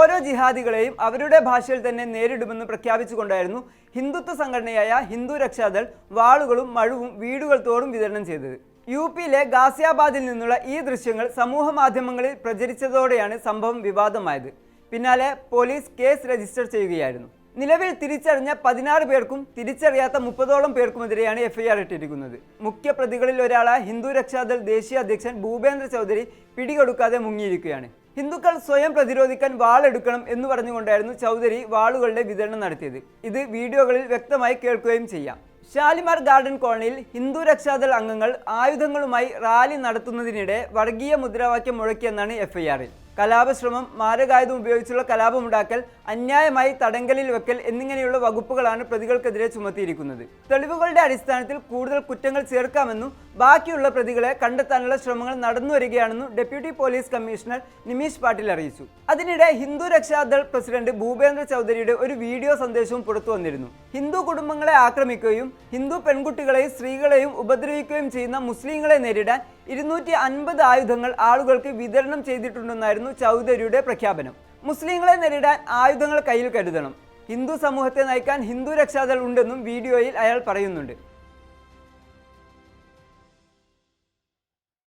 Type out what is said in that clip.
ഓരോ ജിഹാദികളെയും അവരുടെ ഭാഷയിൽ തന്നെ നേരിടുമെന്ന് പ്രഖ്യാപിച്ചുകൊണ്ടായിരുന്നു ഹിന്ദുത്വ സംഘടനയായ ഹിന്ദു രക്ഷാദൾ വാളുകളും മഴുവും വീടുകൾ തോറും വിതരണം ചെയ്തത്. യുപിയിലെ ഗാസിയാബാദിൽ നിന്നുള്ള ഈ ദൃശ്യങ്ങൾ സമൂഹ മാധ്യമങ്ങളിൽ പ്രചരിച്ചതോടെയാണ് സംഭവം വിവാദമായത്. പിന്നാലെ പോലീസ് കേസ് രജിസ്റ്റർ ചെയ്യുകയായിരുന്നു. നിലവിൽ തിരിച്ചറിഞ്ഞ 16 പേർക്കും തിരിച്ചറിയാത്ത 30ഓളം പേർക്കുമെതിരെയാണ് എഫ്ഐആർ ഇട്ടിരിക്കുന്നത്. മുഖ്യ പ്രതികളിൽ ഒരാളായ ഹിന്ദു രക്ഷാദൾ ദേശീയ അധ്യക്ഷൻ ഭൂപേന്ദ്ര ചൗധരി പിടികൊടുക്കാതെ മുങ്ങിയിരിക്കുകയാണ്. ഹിന്ദുക്കൾ സ്വയം പ്രതിരോധിക്കാൻ വാളെടുക്കണം എന്ന് പറഞ്ഞുകൊണ്ടായിരുന്നു ചൗധരി വാളുകളുടെ വിതരണം നടത്തിയത്. ഇത് വീഡിയോകളിൽ വ്യക്തമായി കേൾക്കുകയും ചെയ്യാം. ഷാലിമാർ ഗാർഡൻ കോളനിയിൽ ഹിന്ദു രക്ഷാദൾ അംഗങ്ങൾ ആയുധങ്ങളുമായി റാലി നടത്തുന്നതിനിടെ വർഗീയ മുദ്രാവാക്യം മുഴക്കിയെന്നാണ് എഫ്ഐആറിൽ. കലാപശ്രമം, മാരകായുധം ഉപയോഗിച്ചുള്ള കലാപമുണ്ടാക്കൽ, അന്യായമായി തടങ്കലിൽ വെക്കൽ എന്നിങ്ങനെയുള്ള വകുപ്പുകളാണ് പ്രതികൾക്കെതിരെ ചുമത്തിയിരിക്കുന്നത്. തെളിവുകളുടെ അടിസ്ഥാനത്തിൽ കൂടുതൽ കുറ്റങ്ങൾ ചേർക്കാമെന്നും ബാക്കിയുള്ള പ്രതികളെ കണ്ടെത്താനുള്ള ശ്രമങ്ങൾ നടന്നുവരികയാണെന്നും deputy police commissioner Nimish Patil അറിയിച്ചു. അതിനിടെ ഹിന്ദു രക്ഷാദൾ പ്രസിഡന്റ് ഭൂപേന്ദ്ര ചൗധരിയുടെ ഒരു വീഡിയോ സന്ദേശവും പുറത്തു വന്നിരുന്നു. ഹിന്ദു കുടുംബങ്ങളെ ആക്രമിക്കുകയും ഹിന്ദു പെൺകുട്ടികളെയും സ്ത്രീകളെയും ഉപദ്രവിക്കുകയും ചെയ്യുന്ന മുസ്ലിങ്ങളെ നേരിടാൻ 250 ആയുധങ്ങൾ ആളുകൾക്ക് വിതരണം ചെയ്തിട്ടുണ്ടെന്നായിരുന്നു ചൗധരിയുടെ പ്രഖ്യാപനം. മുസ്ലിങ്ങളെ നേരിടാൻ ആയുധങ്ങൾ കയ്യിൽ കരുതണം. ഹിന്ദു സമൂഹത്തെ നയിക്കാൻ ഹിന്ദു രക്ഷാദൾ ഉണ്ടെന്നും വീഡിയോയിൽ അയാൾ പറയുന്നുണ്ട്.